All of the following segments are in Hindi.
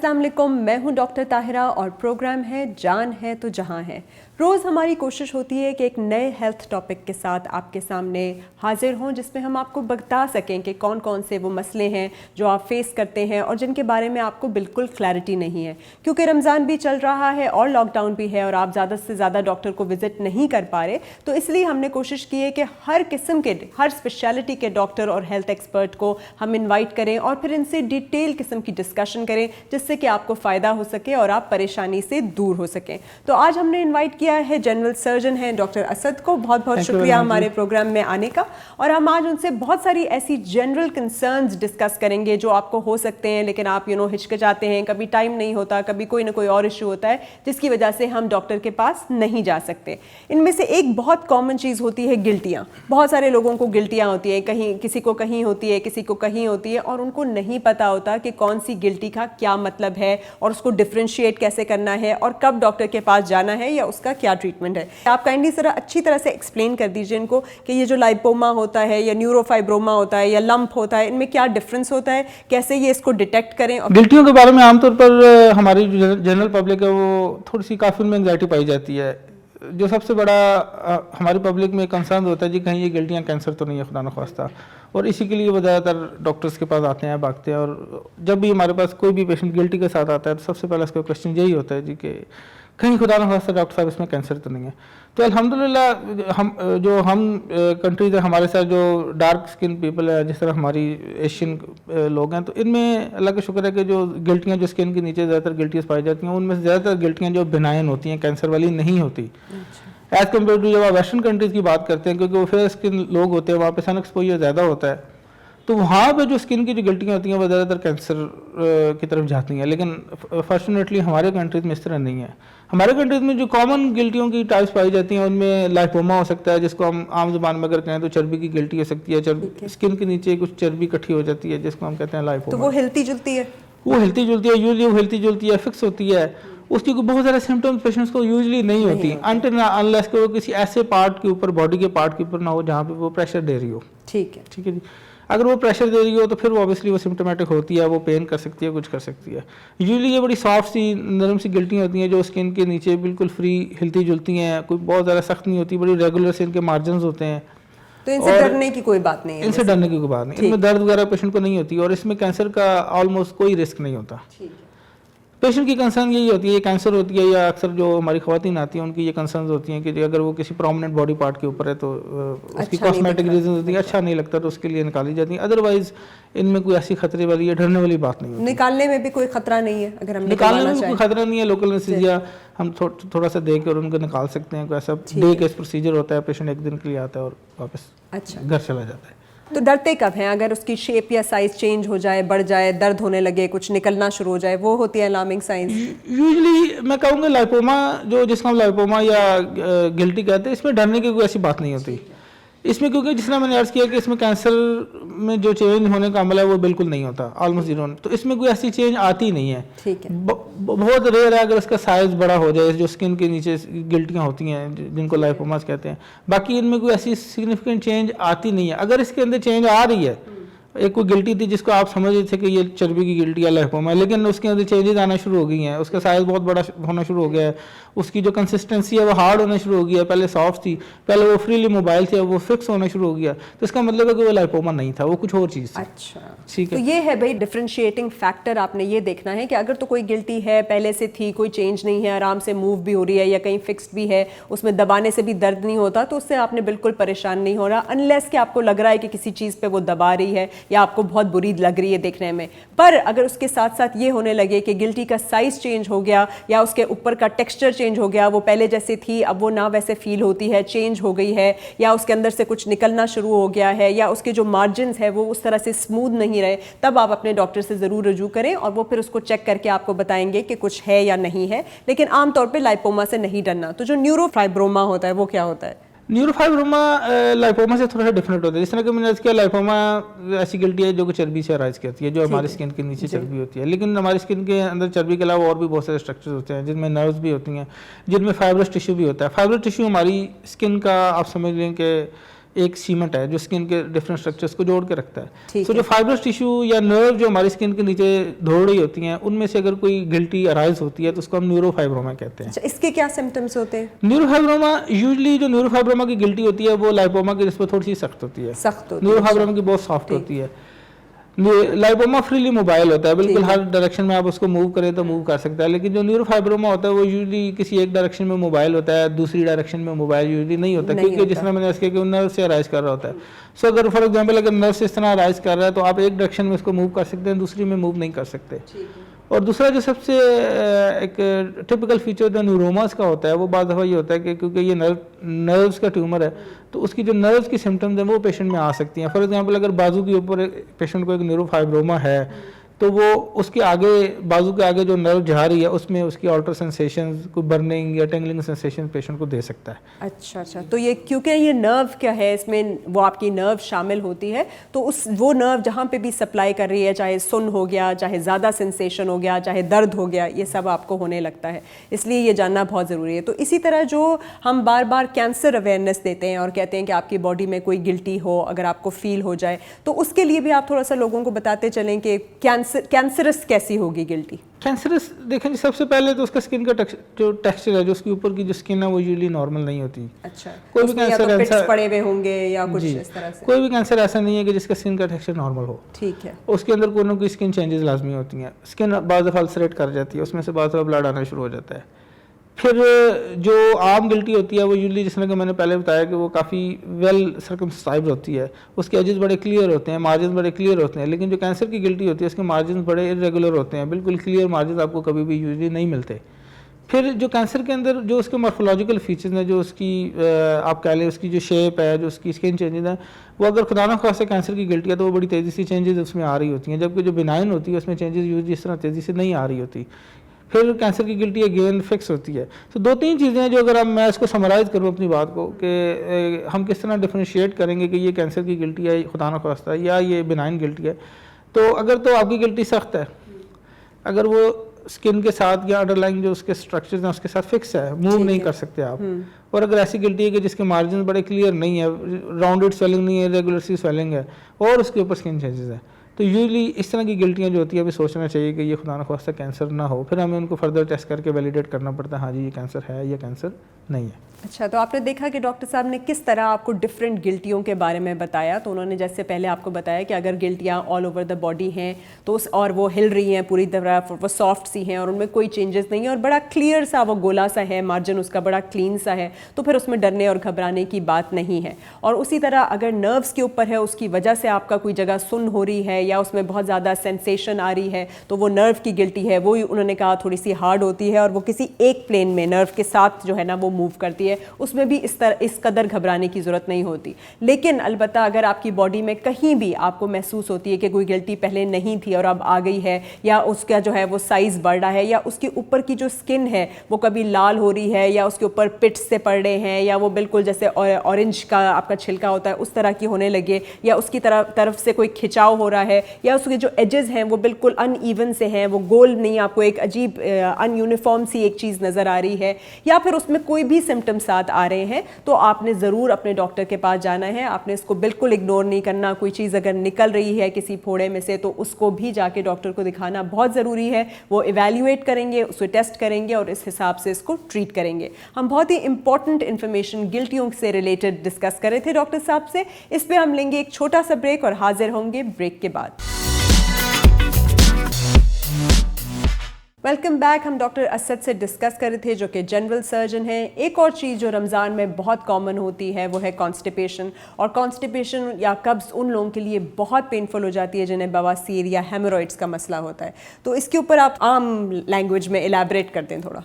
अस्सलाम वालेकुम, मैं हूं डॉक्टर ताहिरा और प्रोग्राम है जान है तो जहां है। रोज़ हमारी कोशिश होती है कि एक नए हेल्थ टॉपिक के साथ आपके सामने हाजिर हों, जिसमें हम आपको बता सकें कि कौन कौन से वो मसले हैं जो आप फेस करते हैं और जिनके बारे में आपको बिल्कुल क्लैरिटी नहीं है। क्योंकि रमज़ान भी चल रहा है और लॉकडाउन भी है और आप ज़्यादा से ज़्यादा डॉक्टर को विज़िट नहीं कर पा रहे, तो इसलिए हमने कोशिश की है कि हर किस्म के, हर स्पेशलिटी के डॉक्टर और हेल्थ एक्सपर्ट को हम इन्वाइट करें और फिर इनसे डिटेल किस्म की डिस्कशन करें, जिससे कि आपको फ़ायदा हो सके और आप परेशानी से दूर हो सकें। तो आज हमने इन्वाइट किया है जनरल सर्जन हैं डॉक्टर असद को। बहुत बहुत शुक्रिया हमारे प्रोग्राम में आने का। और हम आज उनसे बहुत सारी ऐसी जनरल कंसर्न्स डिस्कस करेंगे जो आपको हो सकते हैं, लेकिन आप हिचकिचाते हैं, कभी टाइम नहीं होता, कभी कोई ना कोई और इशू होता है जिसकी वजह से हम डॉक्टर के पास नहीं जा सकते। इनमें से एक बहुत कॉमन चीज़ होती है गिल्टियाँ। बहुत सारे लोगों को गिल्टियाँ होती है, कहीं किसी को कहीं होती है, किसी को कहीं होती है, और उनको नहीं पता होता कि कौन सी गिल्टी का क्या मतलब है और उसको डिफ्रेंशिएट कैसे करना है और कब डॉक्टर के पास जाना है या उसका क्या ट्रीटमेंट है। आप काइंडली सर अच्छी तरह से एक्सप्लेन कर दीजिए इनको कि ये जो लाइपोमा होता है या न्यूरोफाइब्रोमा होता है या लंप होता है, इनमें क्या डिफरेंस होता है, कैसे ये इसको डिटेक्ट करें। और गिल्टियों के बारे में आमतौर पर हमारी जो जनरल पब्लिक है वो थोड़ी सी काफ़ी उनमें एंग्जाइटी पाई जाती है। जो सबसे बड़ा हमारी पब्लिक में कंसर्न होता है जी कहीं ये गिल्टियाँ कैंसर तो नहीं है, खुदा न ख्वास्ता, और इसी के लिए वो ज़्यादातर डॉक्टर्स के पास आते हैं, भागते हैं। और जब भी हमारे पास कोई भी पेशेंट गिल्टी के साथ आता है तो सबसे पहला इसका क्वेश्चन यही होता है जी कि कहीं खुदा न खास्ता डॉक्टर साहब इसमें कैंसर तो नहीं है। तो अल्हम्दुलिल्लाह हम कंट्रीज है हमारे साथ जो डार्क स्किन पीपल है, जिस तरह हमारी एशियन लोग हैं, तो इनमें अल्लाह का शुक्र है कि जो गिल्टियाँ जो स्किन के नीचे ज़्यादातर गिल्टियाँ पाई जाती हैं, उनमें से ज़्यादातर गिल्टियाँ जो बिनाइन होती हैं, कैंसर वाली नहीं होती एज़ कम्पेयर टू जब आप वेस्टर्न कंट्रीज़ की बात करते हैं, क्योंकि वो फेयर स्किन लोग होते हैं, वहाँ पे सन एक्सपोजर ज़्यादा होता है, तो वहाँ पे जो स्किन की जो गिल्टियाँ होती हैं वो ज़्यादातर कैंसर की तरफ जाती हैं। लेकिन फॉर्चुनेटली हमारे कंट्रीज़ में इस तरह नहीं है। हमारे कंट्रीज़ में जो कॉमन गिल्टियों की टाइप्स पाई जाती हैं उनमें लाइपोमा हो सकता है, जिसको हम आम जुबान में अगर कहें तो चर्बी की गिल्टी हो सकती है। स्किन के नीचे कुछ चर्बी इकट्ठी हो जाती है जिसको हम कहते हैं लाइपोमा। तो वो हिलती जुलती है, यूजली वो हिलती जुलती है, फिक्स होती है। उसकी बहुत सारे सिम्टम्स पेशेंट्स को यूजली नहीं होती अनटिल अनलेस कि वो किसी ऐसे पार्ट के ऊपर, बॉडी के पार्ट के ऊपर ना हो जहाँ पे वो प्रेशर दे रही हो। ठीक है जी। अगर वो प्रेशर दे रही हो तो फिर वो ऑब्वियसली वो सिम्टोमेटिक होती है, वो पेन कर सकती है, कुछ कर सकती है। यूजली ये बड़ी सॉफ्ट सी नरम सी गिल्टियाँ होती हैं जो स्किन के नीचे बिल्कुल फ्री हिलती जुलती हैं, कोई बहुत ज़्यादा सख्त नहीं होती, बड़ी रेगुलर से इनके मार्जिन होते हैं। तो इनसे डरने की कोई बात नहीं है, इनसे डरने की कोई बात नहीं, इनमें दर्द वगैरह पेशेंट को नहीं होती और इसमें कैंसर का ऑलमोस्ट कोई रिस्क नहीं होता। पेशेंट की कंसर्न यही होती है, कैंसर होती है, या अक्सर जो हमारी ख़वातीन आती हैं उनकी ये कंसर्न होती हैं कि अगर वो किसी प्रोमिनेंट बॉडी पार्ट के ऊपर है तो उसकी कॉस्मेटिक रीजन होती है, अच्छा नहीं लगता तो उसके लिए निकाली जाती है। अदरवाइज इनमें कोई ऐसी खतरे वाली या डरने वाली बात नहीं होती। निकालने में भी कोई खतरा नहीं है, अगर हम निकालने में कोई खतरा नहीं है। लोकल एनेस्थीसिया हम थोड़ा सा देख कर उनको निकाल सकते हैं। कोई ऐसा डे केस प्रोसीजर होता है, पेशेंट एक दिन के लिए आता है और वापस घर चला जाता है। तो डरते कब हैं? अगर उसकी शेप या साइज चेंज हो जाए, बढ़ जाए, दर्द होने लगे, कुछ निकलना शुरू हो जाए, वो होती है अलार्मिंग साइंस। यूजुअली मैं कहूँगा लाइपोमा, जिसको हम लाइपोमा या गिल्टी कहते हैं, इसमें डरने की कोई ऐसी बात नहीं होती इसमें, क्योंकि जिसने मैंने अर्ज किया कि इसमें कैंसर में जो चेंज होने का अमल है वो बिल्कुल नहीं होता, ऑलमोस्ट जीरो। तो इसमें कोई ऐसी चेंज आती नहीं है। ठीक है। बहुत रेयर है अगर इसका साइज बड़ा हो जाए, जो स्किन के नीचे गिल्टियाँ होती हैं जिनको लाइपोमास कहते हैं। बाकी इनमें कोई ऐसी सिग्निफिकेंट चेंज आती नहीं है। अगर इसके अंदर चेंज आ रही है, एक कोई गिल्टी थी जिसको आप समझ रहे थे कि ये चर्बी की गिल्टी या लाइपोमा है, लेकिन उसके अंदर चेंजेस आना शुरू हो गई हैं, उसका साइज बहुत बड़ा होना शुरू हो गया है, उसकी जो कंसिस्टेंसी है वो हार्ड होना शुरू हो गया है, पहले सॉफ्ट थी, पहले वो फ्रीली मोबाइल थी, वो फिक्स होना शुरू हो गया, तो इसका मतलब है कि वो लाइपोमा नहीं था, वो कुछ और चीज़ थी। अच्छा, ठीक है। तो ये है भाई डिफरेंशिएटिंग फैक्टर। आपने ये देखना है कि अगर तो कोई गिल्टी है, पहले से थी, कोई चेंज नहीं है, आराम से मूव भी हो रही है या कहीं फिक्स्ड भी है, उसमें दबाने से भी दर्द नहीं होता, तो उससे आपने बिल्कुल परेशान नहीं हो रहा, अनलेस कि आपको लग रहा है कि किसी चीज़ पे वो दबा रही है या आपको बहुत बुरी लग रही है देखने में। पर अगर उसके साथ साथ ये होने लगे कि गिल्टी का साइज चेंज हो गया या उसके ऊपर का टेक्सचर चेंज हो गया, वो पहले जैसे थी अब वो ना वैसे फील होती है, चेंज हो गई है, या उसके अंदर से कुछ निकलना शुरू हो गया है, या उसके जो मार्जिन है वो उस तरह से स्मूथ नहीं रहे, तब आप अपने डॉक्टर से ज़रूर रजू करें और वो फिर उसको चेक करके आपको बताएंगे कि कुछ है या नहीं है। लेकिन आमतौर पर लाइपोमा से नहीं डरना। तो जो न्यूरोफाइब्रोमा होता है वो क्या होता है? न्यूरोफाइब्रोमा लाइपोमा से थोड़ा सा डिफरेंट होता है। जिस तरह कि मैंने आज किया, लाइपोमा ऐसी गिल्टी है जो कि चर्बी से अराइज करती है, जो हमारी स्किन के नीचे चर्बी होती है। लेकिन हमारी स्किन के अंदर चर्बी के अलावा और भी बहुत सारे स्ट्रक्चर्स होते हैं, जिनमें नर्व्स भी होती हैं, जिनमें फाइब्रस टिश्यू भी होता है। फाइब्रस टिश्यू हमारी स्किन का आप समझ लें कि एक सीमेंट है जो स्किन के डिफरेंट स्ट्रक्चर्स को जोड़ के रखता है। तो जो फाइब्रस टिश्यू या नर्व जो हमारी स्किन के नीचे दौड़ रही होती हैं, उनमें से अगर कोई गिल्टी अराइज होती है तो उसको हम न्यूरोफाइब्रोमा कहते हैं। अच्छा, इसके क्या सिम्टम्स होते हैं? न्यूरोफाइब्रोमा यूजुअली जो न्यूरोफाइब्रोमा की गिल्टी होती है वो लाइपोमा की निस्बत थोड़ी सी सख्त होती है। न्यूरोफाइब्रोमा की बहुत सॉफ्ट होती है। लाइपोमा फ्रीली मोबाइल होता है, बिल्कुल हर डायरेक्शन में आप उसको मूव करें तो मूव कर सकता है। लेकिन जो न्यूरोफाइब्रोमा होता है वो यूजुअली किसी एक डायरेक्शन में मोबाइल होता है, दूसरी डायरेक्शन में मोबाइल यूजुअली नहीं होता, क्योंकि जिस तरह मैंने इसके कि नर्व से अराइज कर रहा होता है। सो अगर फॉर एग्जांपल अगर नर्व से इस तरह अराइज कर रहा है तो आप एक डायरेक्शन में उसको मूव कर सकते हैं, दूसरी में मूव नहीं कर सकते। और दूसरा जो सबसे एक टिपिकल फीचर जो न्यूरोमास का होता है वो बाद दफ़ा ये होता है कि क्योंकि ये नर्व्स का ट्यूमर है तो उसकी जो नर्व्स की सिम्टम्स हैं वो पेशेंट में आ सकती हैं। फॉर एग्जांपल अगर बाजू के ऊपर पेशेंट को एक न्यूरोफाइब्रोमा है तो वो उसके आगे बाजू के आगे जो नर्व जा रही है उसमें उसकी ऑल्टर सेंसेशंस, कोई बर्निंग या टेंगलिंग सेंसेशन पेशेंट को दे सकता है। अच्छा, तो ये क्योंकि ये नर्व क्या है, इसमें वो आपकी नर्व शामिल होती है, तो वो नर्व जहाँ पे भी सप्लाई कर रही है, चाहे सुन हो गया, चाहे ज़्यादा सेंसेशन हो गया, चाहे दर्द हो गया, ये सब आपको होने लगता है। इसलिए ये जानना बहुत ज़रूरी है। तो इसी तरह जो हम बार बार कैंसर अवेयरनेस देते हैं और कहते हैं कि आपकी बॉडी में कोई गिल्टी हो, अगर आपको फील हो जाए, तो उसके लिए भी आप थोड़ा सा लोगों को बताते चलें कि कैंसरस कैसी होगी गिल्टी? कैंसरस देखें जी, सबसे पहले तो उसका स्किन का जो टेक्सचर है, जो उसके ऊपर की जो स्किन है वो यूजुअली नॉर्मल नहीं होती। अच्छा, कोई भी कैंसर ऐसा पड़े हुए होंगे या कुछ इस तरह से? कोई भी कैंसर ऐसा नहीं है कि जिसका स्किन का टेक्सचर नॉर्मल हो। ठीक है, उसके अंदर कोई ना कोई स्किन चेंजेस लाजमी होती हैं। स्किन बाद दफ़ा अल्सरेट कर जाती है, उसमें से बाद दफ़ा ब्लड आना शुरू हो जाता है। फिर जो आम गिल्टी होती है वो यूजुअली जिस तरह कि मैंने पहले बताया कि वो काफ़ी वेल सर्कमस्क्राइब्ड होती है, उसके एजेस बड़े क्लियर होते हैं, मार्जिन बड़े क्लियर होते हैं। लेकिन जो कैंसर की गिल्टी होती है उसके मार्जिन बड़े इरेगुलर होते हैं, बिल्कुल क्लियर मार्जिन आपको कभी भी यूजुअली नहीं मिलते। फिर जो कैंसर के अंदर जो उसके मॉर्फोलॉजिकल फीचर्स हैं, जो उसकी आप कह लें उसकी जो शेप है, जो उसकी स्किन चेंजेस हैं, वो अगर खुदा न खास्ता कैंसर की गिल्टी है तो वो बड़ी तेज़ी से चेंजेस उसमें आ रही होती हैं, जबकि जो बिनाइन होती है उसमें चेंजेस यूजुअली इस तरह तेज़ी से नहीं आ रही होती। फिर कैंसर की गिल्टी अगेन फिक्स होती है। तो दो तीन चीज़ें हैं जो अगर मैं इसको समराइज़ करूँ अपनी बात को कि हम किस तरह डिफ्रेंशिएट करेंगे कि ये कैंसर की गिल्टी है खुदा न खास्ता या ये बिनाइन गिल्टी है। तो अगर तो आपकी गिल्टी सख्त है, अगर वो स्किन के साथ या अंडरलाइंग जो उसके स्ट्रक्चर्स हैं उसके साथ फिक्स है, मूव नहीं कर सकते आप, और अगर ऐसी गिल्टी है कि जिसके मार्जिन बड़े क्लियर नहीं है, राउंडेड स्वेलिंग नहीं है, रेगुलर सी स्वेलिंग है और उसके ऊपर स्किन चेंजेस है, तो यूजुअली इस तरह की गिल्टियाँ जो होती है अभी सोचना चाहिए कि ये खुदा न खास्ता कैंसर ना हो। फिर हमें उनको फर्दर टेस्ट करके वैलिडेट करना पड़ता है, हाँ जी ये कैंसर है या कैंसर नहीं है। अच्छा, तो आपने देखा कि डॉक्टर साहब ने किस तरह आपको डिफरेंट गिल्टियों के बारे में बताया। तो उन्होंने जैसे पहले आपको बताया कि अगर गिल्टियाँ ऑल ओवर द बॉडी हैं तो और वो हिल रही हैं पूरी तरह, वो सॉफ्ट सी हैं और उनमें कोई चेंजेस नहीं है और बड़ा क्लियर सा वो गोला सा है, मार्जिन उसका बड़ा क्लीन सा है, तो फिर उसमें डरने और घबराने की बात नहीं है। और उसी तरह अगर नर्व्स के ऊपर है, उसकी वजह से आपका कोई जगह सुन हो रही है या उसमें बहुत ज़्यादा सेंसेशन आ रही है, तो वो नर्व की गिल्टी है, वो उन्होंने कहा थोड़ी सी हार्ड होती है और वो किसी एक प्लेन में नर्व के साथ जो है ना वो मूव करती है, उसमें भी इस कदर घबराने की ज़रूरत नहीं होती। लेकिन अलबत्ता अगर आपकी बॉडी में कहीं भी आपको महसूस होती है कि कोई गिल्टी पहले नहीं थी और अब आ गई है, या उसका जो है वो साइज़ बढ़ रहा है, या उसके ऊपर की जो स्किन है वो कभी लाल हो रही है, या उसके ऊपर पिट्स से पड़ रहे हैं, या वो बिल्कुल जैसे ऑरेंज का आपका छिलका होता है उस तरह की होने लगे, या उसकी तरफ से कोई खिंचाव हो रहा है, या उसके जो एजेस हैं वो बिल्कुल अनइवन से हैं, वो गोल नहीं, आपको एक अजीब अनयूनिफॉर्म सी एक चीज़ नज़र आ रही है, या फिर उसमें कोई भी सिम्टम्स साथ आ रहे हैं, तो आपने ज़रूर अपने डॉक्टर के पास जाना है। आपने इसको बिल्कुल इग्नोर नहीं करना। कोई चीज़ अगर निकल रही है किसी फोड़े में से तो उसको भी जाके डॉक्टर को दिखाना बहुत ज़रूरी है। वो इवैल्यूएट करेंगे, उसे टेस्ट करेंगे और इस हिसाब से इसको ट्रीट करेंगे। हम बहुत ही इंपॉर्टेंट इन्फॉर्मेशन गिल्टियों से रिलेटेड डिस्कस कर रहे थे डॉक्टर साहब से। इस पर हम लेंगे एक छोटा सा ब्रेक और हाजिर होंगे ब्रेक के बाद। Welcome back. हम डॉक्टर असद से डिस्कस कर रहे थे जो कि जनरल सर्जन हैं। एक और चीज़ जो रमज़ान में बहुत कॉमन होती है वो है कॉन्स्टिपेशन, और कॉन्स्टिपेशन या कब्ज़ उन लोगों के लिए बहुत पेनफुल हो जाती है जिन्हें बवासीर या हेमोरॉइड्स का मसला होता है। तो इसके ऊपर आप आम लैंग्वेज में इलेबरेट कर दें थोड़ा।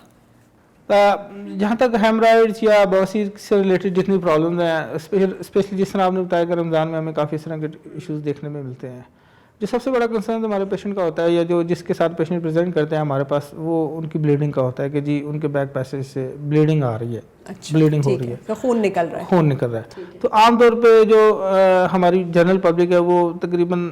जहाँ तक हेमराइड्स या बवासीर से रिलेटेड जितनी प्रॉब्लम्स हैं, स्पेशली जिस तरह आपने बताया कि रमज़ान में हमें काफ़ी इस तरह के इश्यूज़ देखने में मिलते हैं, जो सबसे बड़ा कंसर्न हमारे पेशेंट का होता है या जो जिसके साथ पेशेंट प्रेजेंट करते हैं हमारे पास, वो उनकी ब्लीडिंग का होता है कि जी उनके बैक पैसेज से ब्लीडिंग आ रही है। अच्छा, ब्लीडिंग हो रही है, तो खून निकल रहा है। खून निकल रहा है। तो आमतौर पे जो हमारी जनरल पब्लिक है वो तकरीबन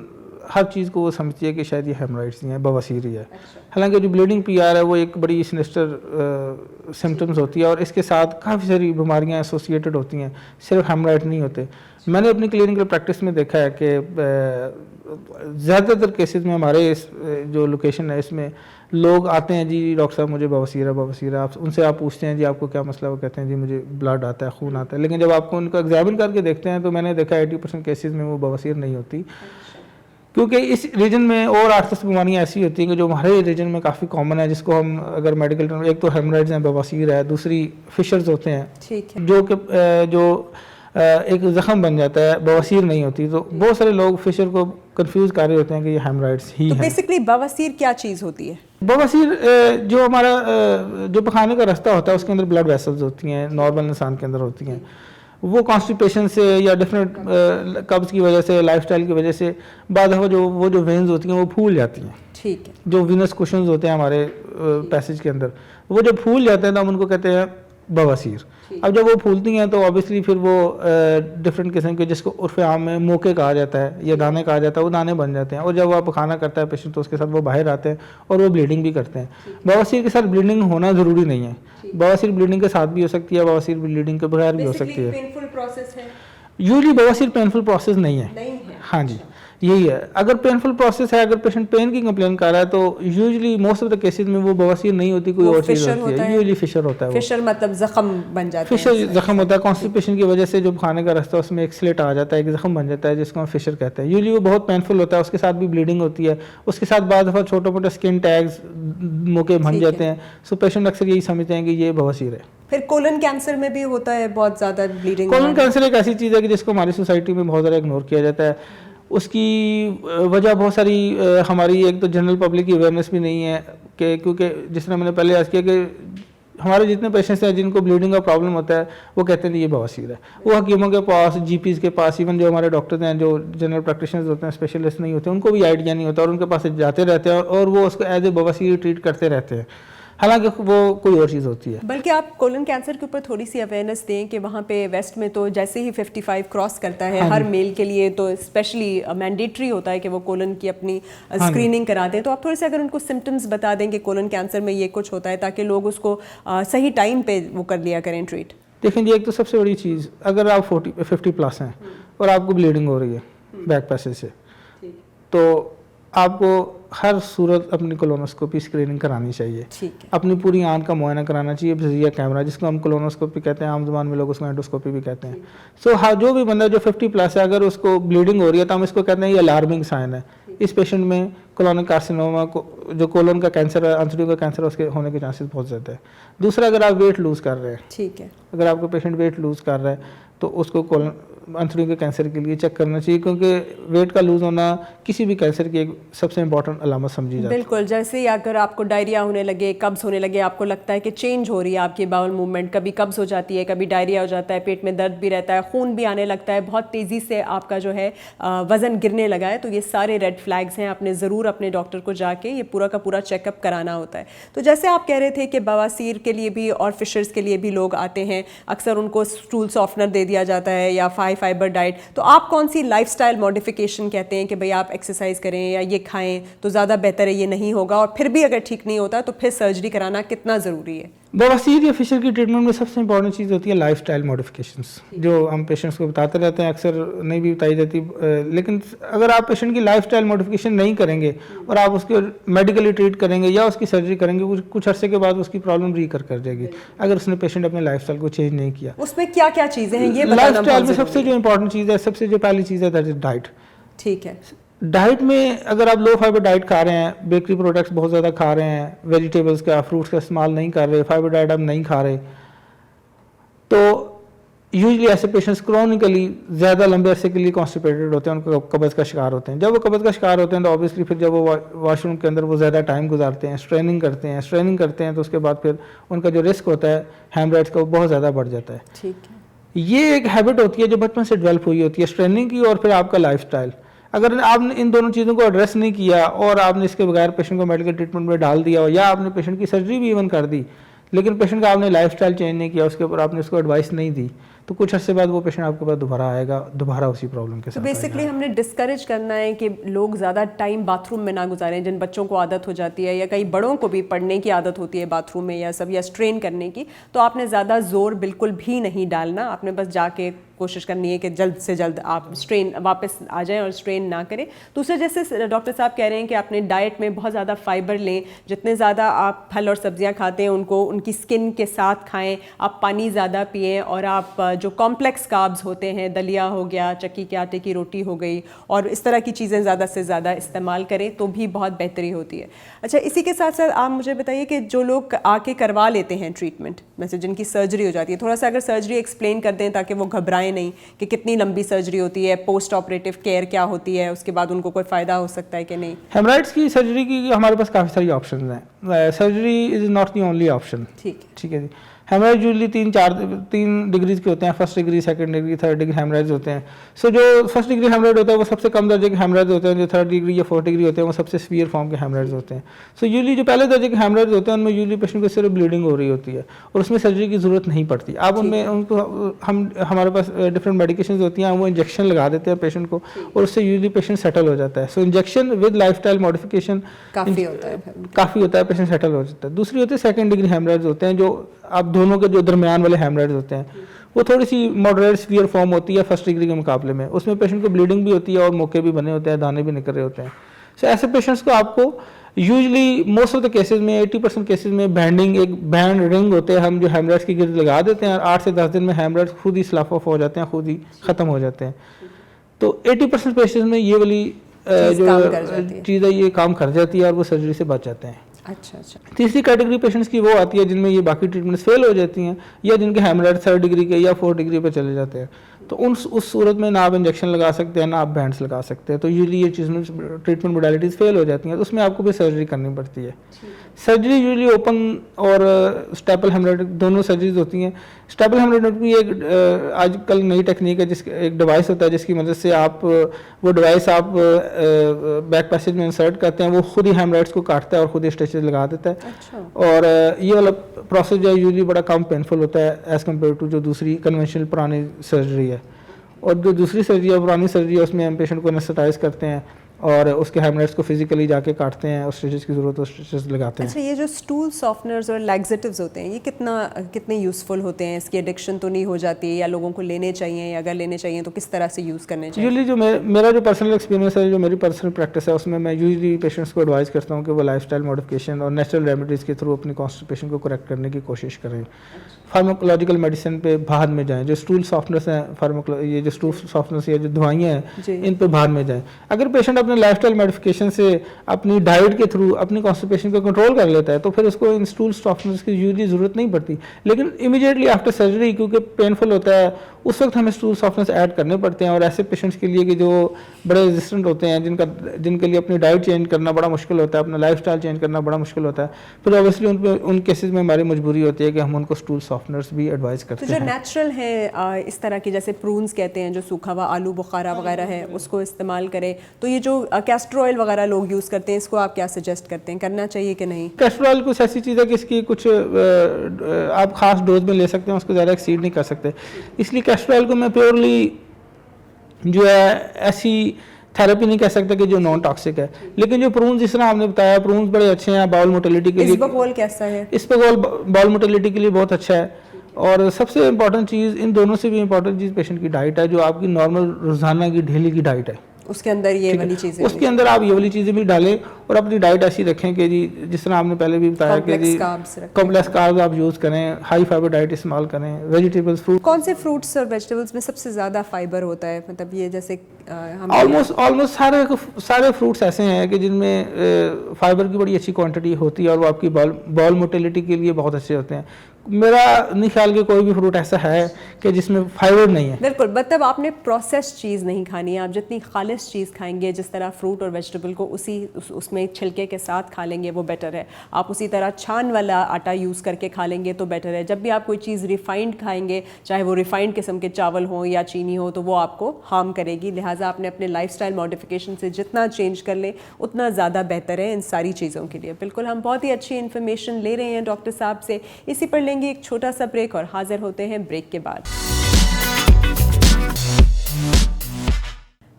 हर चीज़ को वो समझती है कि शायद ये हेमराइड्स ही हैं, बवासीर ही है। हालांकि जो ब्लीडिंग पीआर है वो एक बड़ी सिनिस्टर सिम्टम्स होती है और इसके साथ काफ़ी सारी बीमारियां एसोसिएटेड होती हैं, सिर्फ हेमराइड नहीं होते। मैंने अपनी क्लिनिकल प्रैक्टिस में देखा है कि ज़्यादातर केसेस में हमारे इस जो लोकेशन है इसमें लोग आते हैं, जी डॉक्टर साहब मुझे बवासीर है, आप उनसे आप पूछते हैं जी आपको क्या मसला, वो कहते हैं जी मुझे ब्लड आता है, खून आता है, लेकिन जब आपको उनको एग्जामिन करके देखते हैं तो मैंने देखा 80% केसेस में वो बवासीर नहीं होती, क्योंकि इस रीजन में और 8-10 बीमारियाँ ऐसी होती हैं कि जो हमारे रीजन में काफ़ी कॉमन है, जिसको हम अगर मेडिकल टर्म, एक तो हेमराइड्स हैं, बवासीर है, दूसरी फिशर्स होते हैं, ठीक है, जो कि एक जख्म बन जाता है, बवासीर नहीं होती। तो बहुत सारे लोग फिशर को कंफ्यूज कर रहे होते हैं कि ये हेमराइड्स ही तो हैं। बेसिकली बवासीर क्या चीज़ होती है? बवासीर जो हमारा जो पखाने का रास्ता होता है उसके अंदर ब्लड वेसल्स होती हैं, नॉर्मल इंसान के अंदर होती हैं, वो कॉन्स्टिपेशन से या डिफरेंट कब्ज़ की वजह से, लाइफस्टाइल की वजह से बाद वो जो वेन्स होती हैं वो फूल जाती हैं। ठीक है, जो विनस कुशन्स होते हैं हमारे पैसेज के अंदर, वो जब फूल जाते हैं तो हम उनको कहते हैं बवासीर। अब जब वो फूलती हैं तो ऑब्वियसली फिर वो डिफरेंट किस्म के, जिसको उर्फ आम में मोके कहा जाता है या दाने कहा जाता है, वो दाने बन जाते हैं और जब वो खाना करता है पेशेंट तो उसके साथ वो बाहर आते हैं और वो ब्लीडिंग भी करते हैं। बवासीर के साथ ब्लीडिंग होना ज़रूरी नहीं है, बवासीर ब्लीडिंग के साथ भी हो सकती है, बवासीर ब्लीडिंग के बगैर भी हो सकती है। पेनफुल प्रोसेस है? यूजली बवासीर पेनफुल प्रोसेस नहीं है। हाँ जी, यही है। अगर पेनफुल प्रोसेस है, अगर पेशेंट पेन की कंप्लेन कर रहा है तो usually most of the cases में वो बवासीर नहीं होती, कोई और चीज़ होती है। यूजुअली फिशर होता है। फिशर मतलब जख्म बन जाता है। फिशर जख्म होता है, कॉन्स्टिपेशन की वजह से जो खाने का रास्ता उसमें एक स्लिट आ जाता है, एक जख्म बन जाता है, जिसको हम फिशर कहते हैं। यूजुअली वो बहुत पेनफुल होता है, उसके साथ भी ब्लीडिंग होती है, उसके साथ बाद दफ़ा छोटे मोटे स्किन टैग्स मौके बन जाते हैं। सो पेशेंट अक्सर यही समझते हैं कि ये बवासीर है। फिर कोलन कैंसर में भी होता है बहुत ज़्यादा ब्लीडिंग। कोलन कैंसर एक ऐसी चीज़ है कि जिसको हमारी सोसाइटी में बहुत ज़्यादा इग्नोर किया जाता है। उसकी वजह बहुत सारी हमारी, एक तो जनरल पब्लिक की अवेयरनेस भी नहीं है कि, क्योंकि जिस तरह मैंने पहले अर्ज़ किया कि हमारे जितने पेशेंट्स हैं जिनको ब्लीडिंग का प्रॉब्लम होता है वो कहते हैं ये बवासीर है। वो हकीमों के पास, जीपीज़ के पास, इवन जो हमारे डॉक्टर्स हैं जो जनरल प्रैक्टिशनर्स होते हैं, स्पेशलिस्ट नहीं होते, उनको भी आइडिया नहीं होता और उनके पास जाते रहते हैं और वो उसको एज ए बवासीर ट्रीट करते रहते हैं, हालांकि वो कोई और चीज़ होती है। बल्कि आप कोलन कैंसर के ऊपर थोड़ी सी अवेयरनेस दें कि वहाँ पे वेस्ट में तो जैसे ही 55 क्रॉस करता है हर मेल के लिए तो स्पेशली मैंडेटरी होता है कि वो कोलन की अपनी स्क्रीनिंग करा दें। तो आप थोड़े से अगर उनको सिम्टम्स बता दें कि कोलन कैंसर में ये कुछ होता है, ताकि लोग उसको सही टाइम पे वो कर लिया करें ट्रीट। देखें जी, एक तो सबसे बड़ी चीज़, अगर आप 50 प्लस हैं और आपको ब्लीडिंग हो रही है बैक पैसेज से, तो आपको हर सूरत अपनी कोलोनोस्कोपी स्क्रीनिंग करानी चाहिए। अपनी पूरी आंख का मुआयना कराना चाहिए बज़रिया कैमरा, जिसको हम कोलोनोस्कोपी कहते हैं, आम ज़बान में लोग उसको एंडोस्कोपी भी कहते हैं। सो हाँ, जो भी बंदा जो 50 प्लस है अगर उसको ब्लीडिंग हो रही है तो हम इसको कहते हैं ये अलार्मिंग साइन है। इस पेशेंट में कोलोनिक कार्सिनोमा को, जो कोलोन का कैंसर है, आंतड़ियों का कैंसर, उसके होने के चांसेस बहुत ज़्यादा है। दूसरा, अगर आप वेट लूज़ कर रहे हैं, ठीक है, अगर आपको पेशेंट वेट लूज़ कर रहा है तो उसको कोलोन आंतड़ियों के कैंसर के लिए चेक करना चाहिए, क्योंकि वेट का लूज होना किसी भी कैंसर की एक सबसे इंपॉर्टेंट अलामत समझी जाती है। बिल्कुल, जैसे ही अगर आपको डायरिया होने लगे, कब्ज होने लगे, आपको लगता है कि चेंज हो रही है आपकी बाउल मूवमेंट, कभी कब्ज हो जाती है, कभी डायरिया हो जाता है, पेट में दर्द भी रहता है, खून भी आने लगता है, बहुत तेज़ी से आपका जो है वज़न गिरने लगा है, तो ये सारे रेड फ्लैग्स हैं। आपने ज़रूर अपने डॉक्टर को जाके ये पूरा का पूरा चेकअप कराना होता है। तो जैसे आप कह रहे थे कि बवासीर के लिए भी और फिशर्स के लिए भी लोग आते हैं, अक्सर उनको स्टूल सॉफ्टनर दे दिया जाता है या फाइबर डाइट। तो आप कौन सी लाइफस्टाइल मॉडिफिकेशन कहते हैं कि भाई आप एक्सरसाइज करें या ये खाएं तो ज़्यादा बेहतर है, ये नहीं होगा, और फिर भी अगर ठीक नहीं होता तो फिर सर्जरी कराना कितना ज़रूरी है? बवासीर या फिशर की ट्रीटमेंट में सबसे इंपॉर्टेंट चीज़ होती है लाइफस्टाइल मॉडिफिकेशंस, जो हम पेशेंट्स को बताते रहते हैं, अक्सर नहीं भी बताई जाती। लेकिन अगर आप पेशेंट की लाइफस्टाइल मॉडिफिकेशन नहीं करेंगे और आप उसको मेडिकली ट्रीट करेंगे या उसकी सर्जरी करेंगे, कुछ अरसे के बाद उसकी प्रॉब्लम रिकर कर जाएगी अगर उसने पेशेंट अपने लाइफस्टाइल को चेंज नहीं किया। उसमें क्या क्या चीज़ें हैं ये लाइफस्टाइल में सबसे जो इंपॉर्टेंट चीज़ है, सबसे जो पहली चीज़ है दैट इज डाइट। ठीक है, डाइट में अगर आप लो फाइबर डाइट खा रहे हैं, बेकरी प्रोडक्ट्स बहुत ज़्यादा खा रहे हैं, वेजिटेबल्स का, फ्रूट्स का इस्तेमाल नहीं कर रहे, फाइबर डाइट आप नहीं खा रहे, तो यूजुअली ऐसे पेशेंट्स क्रोनिकली ज़्यादा लंबे अरसे के लिए कॉन्स्टिपेटेड होते हैं, उनको कब्ज़ का शिकार होते हैं। जब वो कब्ज़ का शिकार होते हैं तो ऑब्वियसली फिर जब वो वॉशरूम के अंदर वो ज़्यादा टाइम गुजारते हैं, स्ट्रेनिंग करते हैं तो उसके बाद फिर उनका जो रिस्क होता है हेमरेज का वो बहुत ज़्यादा बढ़ जाता है। ठीक है, ये एक हैबिट होती है जो बचपन से डेवलप हुई होती है, स्ट्रेनिंग की और फिर आपका लाइफस्टाइल। अगर आपने इन दोनों चीज़ों को एड्रेस नहीं किया और आपने इसके बगैर पेशेंट को मेडिकल ट्रीटमेंट में डाल दिया या आपने पेशेंट की सर्जरी भी इवन कर दी, लेकिन पेशेंट का आपने लाइफस्टाइल चेंज नहीं किया, उसके ऊपर आपने उसको एडवाइस नहीं दी, तो कुछ अर्से बाद वो पेशेंट आपके पास दोबारा आएगा, दोबारा उसी प्रॉब्लम के साथ। तो बेसिकली हमने डिस्करेज करना है कि लोग ज़्यादा टाइम बाथरूम में ना गुजारें, जिन बच्चों को आदत हो जाती है या कई बड़ों को भी पढ़ने की आदत होती है बाथरूम में या सब, या स्ट्रेन करने की, तो आपने ज़्यादा जोर बिल्कुल भी नहीं डालना। आपने बस जाके कोशिश करनी है कि जल्द से जल्द आप स्ट्रेन वापस आ जाएं और स्ट्रेन ना करें। दूसरे, जैसे डॉक्टर साहब कह रहे हैं कि आपने डाइट में बहुत ज़्यादा फाइबर लें, जितने ज़्यादा आप फल और सब्जियां खाते हैं उनको उनकी स्किन के साथ खाएं, आप पानी ज़्यादा पिएं, और आप जो कॉम्प्लेक्स कार्ब्स होते हैं, दलिया हो गया, चक्की के आटे की रोटी हो गई, और इस तरह की चीज़ें ज़्यादा से ज़्यादा इस्तेमाल करें तो भी बहुत बेहतरी होती है। अच्छा, इसी के साथ साथ आप मुझे बताइए कि जो लोग आके करवा लेते हैं ट्रीटमेंट, वैसे जिनकी सर्जरी हो जाती है, थोड़ा सा अगर सर्जरी एक्सप्लेन कर दें ताकि वो घबराएं नहीं कि कितनी लंबी सर्जरी होती है, पोस्ट ऑपरेटिव केयर क्या होती है, उसके बाद उनको कोई फ़ायदा हो सकता है कि नहीं। हेमराइड्स की सर्जरी की हमारे पास काफ़ी सारी ऑप्शन हैं। Surgery is not the only option. ठीक है जी। हेमराइड यूजली 3 डिग्रीज के होते हैं, first degree, second degree, third degree haemorrhoids होते हैं। सो जो फर्स्ट डिग्री हेमराइड होता है वो सबसे कम दर्जे के हेमराइड्स होते हैं, जो थर्ड डिग्री या फोर्थ डिग्री होते हैं वो सबसे सीवियर फॉर्म के हेमराइड्स होते हैं। सो यूजली जो पहले दर्जे के हेमराइड्स होते हैं उनमें यूजली पेशेंट को सिर्फ ब्लीडिंग हो रही होती है और उसमें सर्जरी की ज़रूरत नहीं पड़ती। आप उनमें उनको हमारे पास डिफरेंट मेडिकेशन होती हैं, वो इंजेक्शन लगा देते हैं पेशेंट को और उससे यूजली पेशेंट सेटल हो जाता है। सो इंजेक्शन विद लाइफस्टाइल मॉडिफिकेशन काफ़ी होता है, पेशेंट सेटल हो जाता है। दूसरी होती है सेकंड डिग्री हेमराइड्स होते हैं, जो आप दोनों के जो दरमियान वाले हेमराइड्स होते हैं वो थोड़ी सी मॉडरेट सीवियर फॉर्म होती है फर्स्ट डिग्री के मुकाबले में। उसमें पेशेंट को ब्लीडिंग भी होती है और मोके भी बने होते हैं, दाने भी निकल रहे होते हैं। सो ऐसे पेशेंट्स को आपको usually most of the cases में 80% केसेस में बैंडिंग, एक बैंड रिंग होते हैं, हम जो हेमराइड्स की गिर्द लगा देते हैं और 8 से 10 दिन में हेमराइड्स खुद ही स्लाफ ऑफ हो जाते हैं, खुद ही ख़त्म हो जाते हैं। तो 80% पेशेंट्स में ये वाली जो चीज़ है ये काम कर जाती है और वो सर्जरी से बच जाते हैं। अच्छा। तीसरी कैटेगरी पेशेंट्स की वो आती है जिनमें ये बाकी ट्रीटमेंट्स फेल हो जाती हैं या जिनके हेमराइड 3rd डिग्री के या 4th डिग्री पे चले जाते हैं। तो उस सूरत में ना आप इंजेक्शन लगा सकते हैं ना आप बैंड्स लगा सकते हैं। तो यूजली ये चीज़ ट्रीटमेंट मोडालिटीज़ फेल हो जाती हैं तो उसमें आपको भी सर्जरी करनी पड़ती है। सर्जरी यूजली ओपन और स्टेपल हेमराइड दोनों सर्जरीज होती हैं। स्टेपल हेमराइड भी एक आजकल नई टेक्निक है, जिसका एक डिवाइस होता है जिसकी मदद से आप वो डिवाइस आप बैक पैसेज में इंसर्ट करते हैं, वो खुद ही हेमराइड्स को काटता है और खुद ही स्टिचेस लगा देता है। अच्छा। और ये वाला प्रोसेस जो है यूजली बड़ा कम पेनफुल होता है एज़ कम्पेयर टू जो दूसरी कन्वेंशनल पुरानी सर्जरी है। और जो दूसरी सर्जरी है, पुरानी सर्जरी है, उसमें हम पेशेंट को एनेस्थेटाइज करते हैं और उसके हेमराइड्स को फिजिकली जाके काटते हैं और स्टिचेस की ज़रूरत हो स्टिचेस लगाते हैं। अच्छा, ये जो स्टूल सॉफ्टनर्स और लैक्सेटिव्स होते हैं ये कितने यूज़फुल होते हैं? इसकी एडिक्शन तो नहीं हो जाती या लोगों को लेने चाहिए, या अगर लेने चाहिए तो किस तरह से यूज़ करने चाहिए? यूजली जो मेरा जो पर्सनल एक्सपीरियंस है, जो मेरी पर्सनल प्रैक्टिस है, उसमें मैं यूजली पेशेंट्स को एडवाइस करता हूँ कि वो लाइफस्टाइल मॉडिफिकेशन और नेचुरल रेमेडीज़ के थ्रू अपनी कॉन्स्टिपेशन को करेक्ट करने की कोशिश करें। फार्माकोलॉजिकल मेडिसिन पे बाद में जाएं। जो स्टूल सॉफ्टनर्स हैं, ये जो स्टूल सॉफ्टनर्स या जो दवाइयाँ हैं इन पे बाद में जाएं। अगर पेशेंट अपने लाइफस्टाइल मॉडिफिकेशन से अपनी डाइट के थ्रू अपनी कॉन्स्टिपेशन को कंट्रोल कर लेता है तो फिर उसको इन स्टूल सॉफ्टनर्स की यूजली ज़रूरत नहीं पड़ती। लेकिन इमीडिएटली आफ्टर सर्जरी क्योंकि पेनफुल होता है उस वक्त हमें स्टूल सॉफ्टनर्स ऐड करने पड़ते हैं। और ऐसे पेशेंट्स के लिए कि जो बड़े रेजिस्टेंट होते हैं, जिनके लिए अपनी डाइट चेंज करना बड़ा मुश्किल होता है, अपना लाइफस्टाइल चेंज करना बड़ा मुश्किल होता है, फिर ऑब्वियसली उन केसेस में हमारी मजबूरी होती है कि हम उनको स्टूल सॉफ्टनर्स भी एडवाइस करते हैं। तो जो नेचुरल है इस तरह की, जैसे प्रून्स कहते हैं, जो सूखा हुआ आलू बुखारा वगैरह है, उसको इस्तेमाल करें। तो ये जो कैस्टर ऑयल वगैरह लोग यूज़ करते हैं, इसको आप क्या सजेस्ट करते हैं, करना चाहिए कि नहीं? कैस्टर ऑयल कुछ ऐसी चीज़ है कि इसकी कुछ आप खास डोज में ले सकते हैं, उसको ज़्यादा एक्सीड नहीं कर सकते। इसलिए कैस्टर ऑयल को मैं प्योरली जो है ऐसी थेरेपी नहीं कह सकता कि जो नॉन टॉक्सिक है। लेकिन जो प्रून्स, जिस तरह आपने बताया, प्रून्स बड़े अच्छे हैं बाउल मोटिलिटी के लिए। इसबगोल कैसा है? इसबगोल बाउल मोटिलिटी के लिए बहुत अच्छा है। और सबसे इंपॉर्टेंट चीज़, इन दोनों से भी इंपॉर्टेंट चीज़ पेशेंट की डाइट है, जो आपकी नॉर्मल रोजाना की डेली की डाइट है। उसके अंदर ये वाली चीज़ें, उसके अंदर आप ये वाली चीज़ें भी डालें और अपनी डाइट ऐसी रखें कि जी जिस तरह आपने पहले भी बताया कि जी कॉम्प्लेक्स कार्ब्स आप यूज़ करें, हाई फाइबर डाइट इस्तेमाल करें, वेजिटेबल्स, फ्रूट। कौन से फ्रूट्स और वेजिटेबल्स में सबसे ज़्यादा फाइबर होता है? मतलब ये जैसे ऑलमोस्ट सारे फ्रूट्स ऐसे हैं कि जिनमें फाइबर की बड़ी अच्छी क्वांटिटी होती है और वो आपकी बॉल मोटिलिटी के लिए बहुत अच्छे होते हैं। मेरा नहीं ख्याल कि कोई भी फ्रूट ऐसा है कि जिसमें फाइबर नहीं है। बिल्कुल, मतलब आपने प्रोसेस्ड चीज़ नहीं खानी है। आप जितनी खालिश चीज़ खाएंगे, जिस तरह फ्रूट और वेजिटेबल को उसमें छिलके के साथ खा लेंगे वो बेटर है। आप उसी तरह छान वाला आटा यूज़ करके खा लेंगे तो बेटर है। जब भी आप कोई चीज़ रिफाइंड खाएंगे, चाहे वो रिफाइंड किस्म के चावल हो या चीनी हो, तो वो आपको हार्म करेगी। लिहाजा आपने अपने लाइफस्टाइल मॉडिफिकेशन से जितना चेंज कर ले उतना ज़्यादा बेहतर है इन सारी चीज़ों के लिए। बिल्कुल, हम बहुत ही अच्छी इन्फॉर्मेशन ले रहे हैं डॉक्टर साहब से। इसी पर लेंगे एक छोटा सा ब्रेक और हाजिर होते हैं ब्रेक के बाद।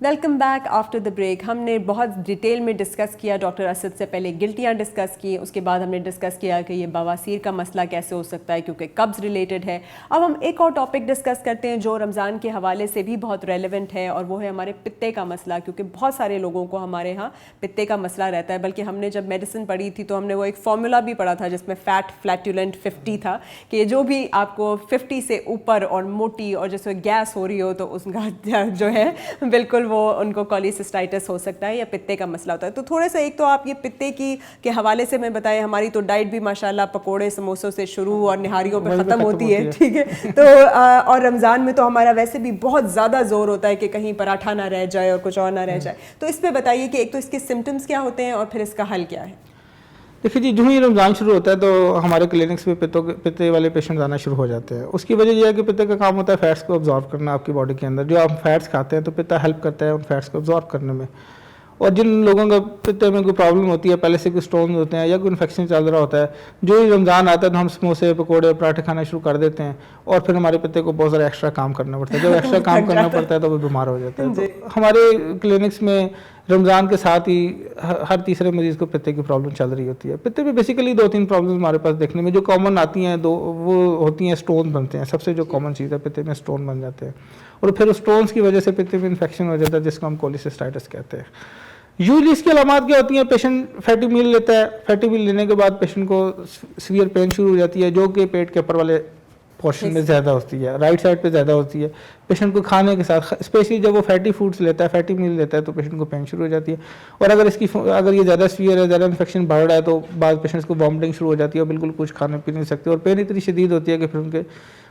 Welcome back after the break. हमने बहुत डिटेल में डिस्कस किया, डॉक्टर असद से पहले गिल्टियाँ डिस्कस की, उसके बाद हमने डिस्कस किया कि ये बवासीर का मसला कैसे हो सकता है क्योंकि कब्ज़ रिलेटेड है। अब हम एक और टॉपिक डिस्कस करते हैं जो रमज़ान के हवाले से भी बहुत रेलेवेंट है, और वो है हमारे पित्ते का मसला, क्योंकि बहुत सारे लोगों को हमारे यहाँ पित्ते का मसला रहता है। बल्कि हमने जब मेडिसिन पढ़ी थी तो हमने वो एक फार्मूला भी पढ़ा था जिसमें फैट फ्लैटुलेंट 50 था, कि जो भी आपको 50 से ऊपर और मोटी और जिसमें गैस हो रही हो तो उसका जो है बिल्कुल वो उनको कॉलीसिस्टाइटिस हो सकता है या पित्ते का मसला होता है। तो थोड़े से एक तो आप ये पित्ते की के हवाले से मैं बताएं, हमारी तो डाइट भी माशाल्लाह पकोड़े समोसों से शुरू और निहारियों पे ख़त्म होती है, ठीक है। तो और रमज़ान में तो हमारा वैसे भी बहुत ज़्यादा जोर होता है कि कहीं पराठा ना रह जाए और कुछ और ना रह जाए। तो इस पर बताइए कि एक तो इसके सिम्टम्स क्या होते हैं और फिर इसका हल क्या है। देखिए जी, जो ही रमज़ान शुरू होता है तो हमारे क्लिनिक्स में पित्ते वाले पेशेंट आना शुरू हो जाते हैं। उसकी वजह यह है कि पित्ते का काम होता है फैट्स को अब्जॉर्ब करना आपकी बॉडी के अंदर। जो आप फैट्स खाते हैं तो पित्ता हेल्प करता है उन फैट्स को अब्जॉर्ब करने में। और जिन लोगों का पित्ते में कोई प्रॉब्लम होती है, पहले से कोई स्टोन होते हैं या कोई इन्फेक्शन चल रहा होता है, जो ही रमज़ान आता है तो हम समोसे पकोड़े पराठे खाना शुरू कर देते हैं और फिर हमारे पित्ते को बहुत सारा एक्स्ट्रा काम करना पड़ता है। जब एक्स्ट्रा काम करना पड़ता है तो वो बीमार हो जाते हैं। तो हमारे क्लिनिक्स में रमज़ान के साथ ही हर तीसरे मरीज़ को पित्ते की प्रॉब्लम चल रही होती है। पित्ते में बेसिकली 2-3 प्रॉब्लम हमारे पास देखने में जो कॉमन आती हैं, दो वो होती हैं स्टोन बनते हैं। सबसे जो कॉमन चीज़ है, पित्ते में स्टोन बन जाते हैं और फिर उस स्टोन्स की वजह से पित्ते में इन्फेक्शन हो जाता है जिसको हम कोलिसिस्टाइटिस कहते हैं। यूजली इसकी अलामात क्या होती हैं, पेशेंट फैटी मील लेता है, फैटी मील लेने के बाद पेशेंट को सीवियर पेन शुरू हो जाती है जो कि पेट के ऊपर वाले पोर्शन में ज़्यादा होती है, राइट साइड पे ज़्यादा होती है। पेशेंट को खाने के साथ, स्पेशली जब वो फैटी फूड्स लेता है, फैटी मील लेता है, तो पेशेंट को पेन शुरू हो जाती है। और अगर ये ज़्यादा सीवियर है, ज़्यादा इन्फेक्शन बढ़ रहा है तो बाद पेशेंट्स को वॉमिटिंग शुरू हो जाती है और बिल्कुल कुछ खाने पी नहीं सकते और पेन इतनी शदीद होती है कि फिर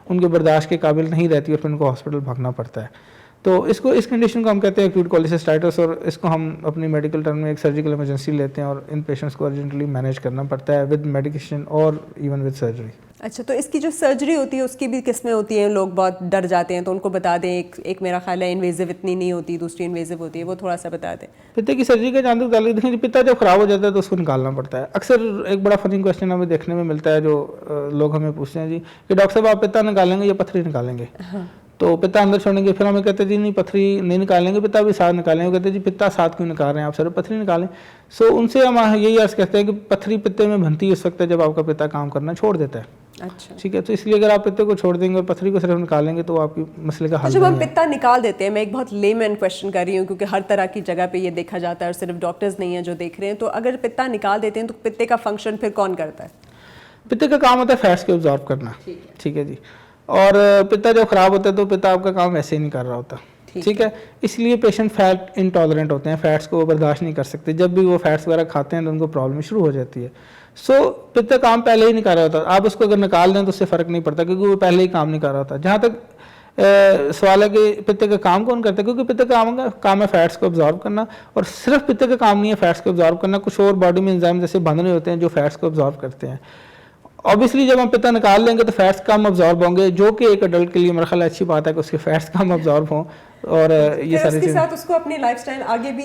उनके बर्दाश्त के काबिल नहीं रहती और फिर उनको हॉस्पिटल भागना पड़ता है। तो इस कंडीशन को हम कहते हैं एक्यूट कोलिसिस्टाइटिस, और इसको हम अपनी मेडिकल टर्म में एक सर्जिकल इमरजेंसी लेते हैं और इन पेशेंट्स को अर्जेंटली मैनेज करना पड़ता है विद मेडिकेशन और इवन विद सर्जरी। अच्छा, तो इसकी जो सर्जरी होती है उसकी भी किस्में होती हैं, लोग बहुत डर जाते हैं, तो उनको बता दें। एक मेरा ख्याल है इन्वेजिव इतनी नहीं होती, दूसरी इन्वेजिव होती है, वो थोड़ा सा बता दें। पित्ते की सर्जरी का जहाँ तक देखिए, पित्ता जब खराब हो जाता है तो उसको निकालना पड़ता है। अक्सर एक बड़ा फनी क्वेश्चन हमें देखने में मिलता है जो लोग हमें पूछते हैं जी कि डॉक्टर साहब आप पित्ता निकालेंगे या पथरी निकालेंगे। तो पित्ता अंदर छोड़ेंगे, फिर हमें कहते हैं जी नहीं पथरी नहीं निकालेंगे, पित्ता भी साथ निकालेंगे। वो कहते हैं जी पित्ता साथ क्यों निकाल रहे हैं आप सर, पथरी निकालें। सो उनसे हम यही अर्ज कहते हैं कि पथरी पित्ते में बनती है उस वक्त जब आपका पित्ता काम करना छोड़ देता है। अच्छा, ठीक है, तो इसलिए अगर आप पित्ते को छोड़ देंगे और पथरी को सिर्फ निकालेंगे तो आपकी मसले का हल जब हम नहीं है। पित्ता निकाल देते हैं, मैं एक बहुत लेमैन क्वेश्चन कर रही हूँ क्योंकि हर तरह की जगह पे ये देखा जाता है और सिर्फ डॉक्टर्स नहीं है जो देख रहे हैं, तो अगर पित्ता निकाल देते हैं तो पित्ते का फंक्शन फिर कौन करता है? पित्ते का काम होता है फैट्स को अब्जॉर्ब करना। ठीक है जी। और पित्ता जब खराब होता है तो पित्ता आपका काम वैसे ही नहीं कर रहा होता। ठीक है, इसलिए पेशेंट फैट इंटॉलरेंट होते हैं, फैट्स को वो बर्दाश्त नहीं कर सकते। जब भी वो फैट्स वगैरह खाते हैं तो उनको प्रॉब्लम शुरू हो जाती है। सो पित्ता काम पहले ही नहीं कर रहा होता, आप उसको अगर निकाल दें तो उससे फ़र्क नहीं पड़ता क्योंकि वो पहले ही काम नहीं कर रहा होता। जहाँ तक सवाल है कि पित्ते का काम कौन करता है, क्योंकि पित्ते का काम है फैट्स को अब्जॉर्ब करना, और सिर्फ पित्ते का काम नहीं है फैट्स को अब्जॉर्ब करना, कुछ और बॉडी में एंजाइम जैसे बन रहे होते हैं जो फैट्स को अब्जॉर्ब करते हैं। ऑब्वियसली जब हम पित्ता निकाल लेंगे तो फैट्स कम अब्जॉर्ब होंगे, जो कि एक अडल्ट के लिए मेरा ख्याल अच्छी बात है कि उसके फैट्स कम अब्जॉर्ब हों। और ये सारी चीज़ें साथ उसको अपनी लाइफस्टाइल आगे भी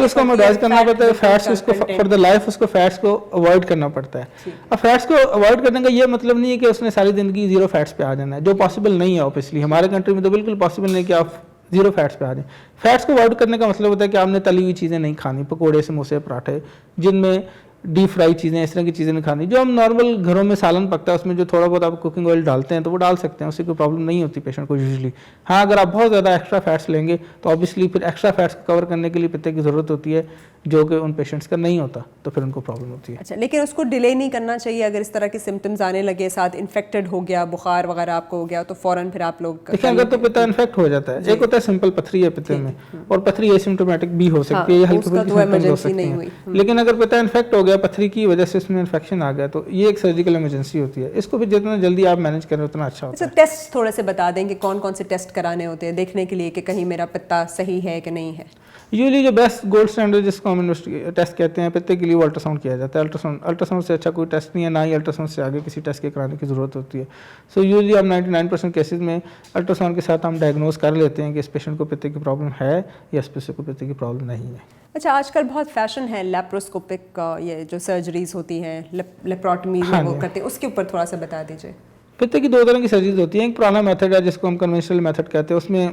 उसको मोडाइज करना पड़ता है। फैट्स उसको फॉर द लाइफ उसको फैट्स को अवॉइड करना पड़ता है। अब फैट्स को अवॉइड करने का ये मतलब नहीं है कि उसने सारी ज़िंदगी जीरो फैट्स पे आ जाना है, जो पॉसिबल नहीं है। ऑब्वियसली हमारे कंट्री में तो बिल्कुल पॉसिबल नहीं कि आप जीरो फैट्स पे आ जाएं। फैट्स को अवॉइड करने का मतलब होता है कि आपने तली हुई चीज़ें नहीं खानी, पकोड़े समोसे पराठे जिनमें डीप फ्राई चीज़ें, इस तरह की चीज़ें नहीं खानी। जो हम नॉर्मल घरों में सालन पकता है उसमें जो थोड़ा बहुत आप कुकिंग ऑयल डालते हैं तो वो डाल सकते हैं, उससे कोई प्रॉब्लम नहीं होती पेशेंट को यूजुअली। हाँ, अगर आप बहुत ज़्यादा एक्स्ट्रा फैट्स लेंगे तो ऑब्वियसली फिर एक्स्ट्रा फैट्स को कवर करने के लिए पित्ते की ज़रूरत होती है, जो कि उन पेशेंट्स का नहीं होता, तो फिर उनको प्रॉब्लम होती है। अच्छा, लेकिन उसको डिले नहीं करना चाहिए। अगर इस तरह के सिम्टम्स आने लगे, साथ इन्फेक्टेड हो गया, बुखार वगैरह आपको हो गया, तो फ़ौरन फिर आप लोग देखिए अगर तो पित्ता इन्फेक्ट हो जाता है, एक होता है सिंपल पथरी है पित्ते में, और पथरी एसिम्प्टोमेटिक भी हो सकती है, हल्की फुल्की सिम्टम्स हो सकते हैं। लेकिन अगर पित्ता इन्फेक्ट हो गया पथरी की वजह से, इसमें इन्फेक्शन आ गया, तो ये एक सर्जिकल इमरजेंसी होती है। इसको भी जितना जल्दी आप मैनेज करें उतना अच्छा होता है। टेस्ट थोड़े से बता दें कि कौन कौन से टेस्ट कराने होते हैं देखने के लिए कि कहीं मेरा पित्ता सही है कि नहीं है। यूजली जो बेस्ट गोल्ड स्टैंडर्ड जिसको हम टेस्ट कहते हैं पित्ते के लिए, वो अल्ट्रासाउंड किया जाता है। अल्ट्रासाउंड से अच्छा कोई टेस्ट नहीं है, ना ही अल्ट्रासाउंड से आगे किसी टेस्ट के कराने की ज़रूरत होती है। सो यूजली हम 99% केसेस में अल्ट्रासाउंड के साथ हम डायग्नोज कर लेते हैं कि इस पेशेंट को पित्ते की प्रॉब्लम है या इस पेशेंट को पित्ते की प्रॉब्लम नहीं है। अच्छा, आजकल बहुत फैशन है लैप्रोस्कोपिक, ये जो सर्जरीज होती हैं, लेप्रोटमी वो करते हैं, उसके ऊपर थोड़ा सा बता दीजिए। पित्ते की दो तरह की सर्जरीज होती हैं। एक पुराना मेथड है जिसको हम कन्वेंशनल मेथड कहते हैं, उसमें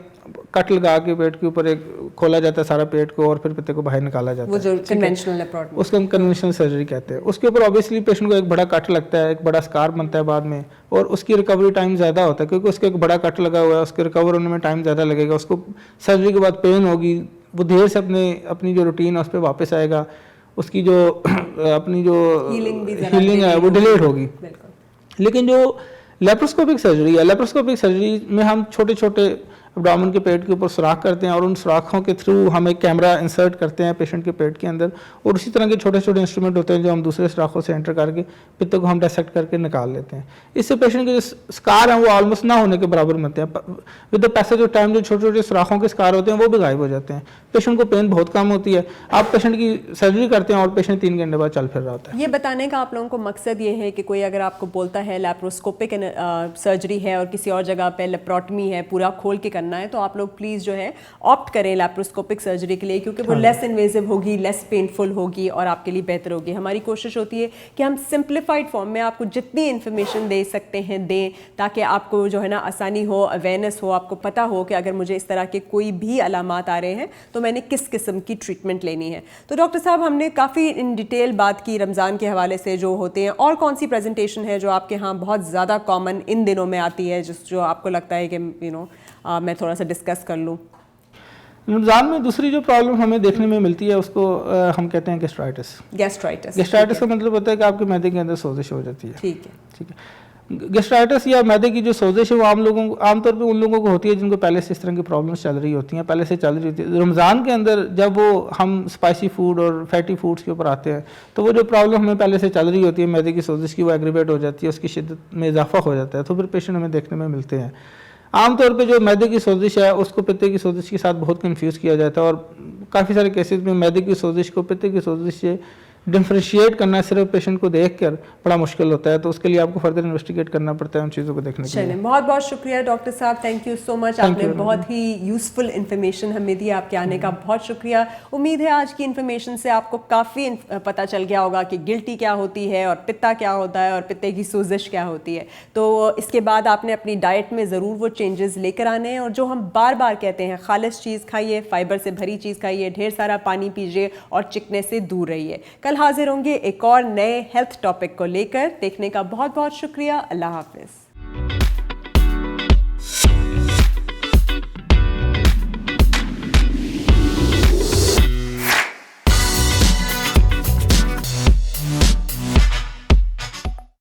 कट लगा के पेट के ऊपर एक खोला जाता है सारा पेट को और फिर पित्ते को बाहर निकाला जाता है, वो जो कन्वेंशनल अप्रोच, उसको हम कन्वेंशनल सर्जरी कहते हैं। उसके ऊपर ऑब्वियसली पेशेंट को एक बड़ा कट लगता है, एक बड़ा स्कार बनता है बाद में, और उसकी रिकवरी टाइम ज़्यादा होता है क्योंकि उसके एक बड़ा कट लगा हुआ है, उसके रिकवर होने में टाइम ज़्यादा लगेगा, उसको सर्जरी के बाद पेन होगी, वो देर से अपनी जो रूटीन है उस पर वापस आएगा, उसकी जो अपनी जो हीलिंग है वो डिलेड होगी। लेकिन जो लेप्रोस्कोपिक सर्जरी है, लेप्रोस्कोपिक सर्जरी में हम छोटे छोटे एब्डोमेन के पेट के ऊपर सुराख करते हैं और उन सुराखों के थ्रू हम एक कैमरा इंसर्ट करते हैं पेशेंट के पेट के अंदर, और उसी तरह के छोटे छोटे इंस्ट्रूमेंट होते हैं जो हम दूसरे सुराखों से एंटर करके पित्त को हम डायसेक्ट करके निकाल लेते हैं। इससे पेशेंट के जो स्कार हैं वो ऑलमोस्ट ना होने के बराबर बनते हैं। With the passage of time जो छोटे छोटे सुराखों के स्कार होते हैं वो भी गायब हो जाते हैं, पेशेंट को पेन बहुत कम होती है। आप पेशेंट की सर्जरी करते हैं और पेशेंट 3 घंटे बाद चल फिर रहा होता है। ये बताने का आप लोगों को मकसद ये है कि कोई अगर आपको बोलता है लैप्रोस्कोपिक सर्जरी है और किसी और जगह पे लेप्रोटमी है, पूरा खोल के करना है, तो आप लोग प्लीज़ जो है ऑप्ट करें लैप्रोस्कोपिक सर्जरी के लिए, क्योंकि वो लेस इन्वेजिव होगी, लेस पेनफुल होगी और आपके लिए बेहतर होगी। हमारी कोशिश होती है कि हम सिंप्लीफाइड फॉर्म में आपको जितनी इन्फॉर्मेशन दे सकते हैं दें, ताकि आपको जो है ना आसानी हो, अवेयरनेस हो, आपको पता हो कि अगर मुझे इस तरह के कोई भी अलामात आ रहे हैं तो मैंने किस किस्म की ट्रीटमेंट लेनी है। तो डॉक्टर साहब, हमने काफ़ी इन डिटेल बात की रमज़ान के हवाले से जो होते हैं, और कौन सी प्रेजेंटेशन है जो आपके यहाँ बहुत ज़्यादा कॉमन इन दिनों में आती है, जो आपको लगता है कि मैं थोड़ा सा डिस्कस कर लूँ? रमज़ान में दूसरी जो प्रॉब्लम हमें देखने में मिलती है उसको हम कहते हैं गैस्ट्राइटिस का मतलब होता है कि आपके मैदे के अंदर सोजिश हो जाती है। ठीक है। गैस्ट्राइटिस या मैदे की जो सोजिश है वो आमतौर पे उन लोगों को होती है जिनको पहले से इस तरह की प्रॉब्लम्स चल रही होती हैं, पहले से चल रही होती है। रमज़ान के अंदर जब वो हम स्पाइसी फूड और फैटी फूड्स के ऊपर आते हैं तो वो जो प्रॉब्लम हमें पहले से चल रही होती है मैदे की सोजिश की, वो एग्रीवेट हो जाती है, उसकी शिद्दत में इजाफा हो जाता है, तो फिर पेशेंट हमें देखने में मिलते हैं। आमतौर पे जो मैदे की सोजिश है उसको पित्ते की सोजिश के साथ बहुत कंफ्यूज किया जाता है, और काफ़ी सारे केसेस में मैदे की सोजिश को पित्ते की सोजिश से डिफ्रेंशिएट करना सिर्फ पेशेंट को देखकर बड़ा मुश्किल होता है, तो उसके लिए आपको फर्दर इन्वेस्टिगेट करना पड़ता है उन चीज़ों को देखने के लिए। बहुत बहुत शुक्रिया डॉक्टर साहब, थैंक यू सो मच। आपने बहुत ही यूज़फुल इन्फॉर्मेशन हमें दी, आपके आने का बहुत शुक्रिया। उम्मीद है आज की इन्फॉर्मेशन से आपको काफ़ी पता चल गया होगा कि गिल्टी क्या होती है और पित्ता क्या होता है और पित्ते की सोजिश क्या होती है। तो इसके बाद आपने अपनी डाइट में ज़रूर वो चेंजेस लेकर आने हैं, और जो हम बार बार कहते हैं, खालिश चीज़ खाइए, फाइबर से भरी चीज़ खाइए, ढेर सारा पानी पीजिए और चिकने से दूर रहिए। कल हाजिर होंगे एक और नए हेल्थ टॉपिक को लेकर। देखने का बहुत बहुत शुक्रिया। अल्लाह हाफिज़।